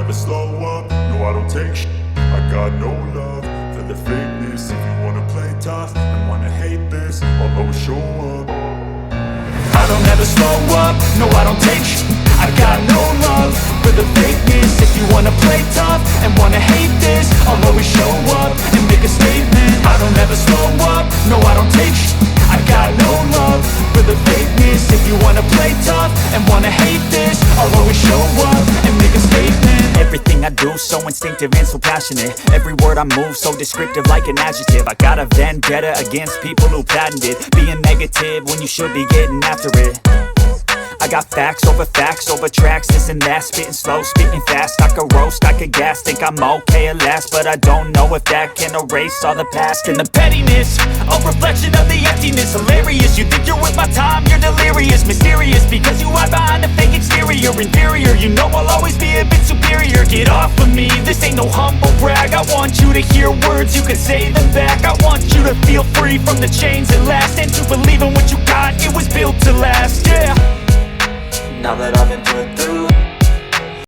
never slow up, no I don't take shit. I got no love for the fakeness. If you wanna play tough and wanna hate this, I'll always show up. I don't ever slow up, no I don't take shit. I got no love for the fakeness. If you wanna play tough and wanna hate this, I'll always show up and make a statement. I don't ever slow up, no I don't take shit. I got no love for the fakeness. If you wanna play tough and wanna hate this, I'll always show up and make a statement. Everything I do so instinctive and so passionate. Every word I move so descriptive like an adjective. I got a vendetta against people who patented being negative when you should be getting after it. I got facts over tracks, this and that. Spitting slow, spitting fast, I could roast, I could gas. Think I'm okay at last, but I don't know if that can erase all the past. And the pettiness, a reflection of the emptiness. Hilarious, you think you're with my time, you're delirious. Mysterious, because you hide behind a fake exterior. Inferior, you know I'll always be a bit superior. Get off of me, this ain't no humble brag. I want you to hear words, you can say them back. I want you to feel free from the chains that last, and to believe in what you got, it was built to last, yeah. Now that I've been put through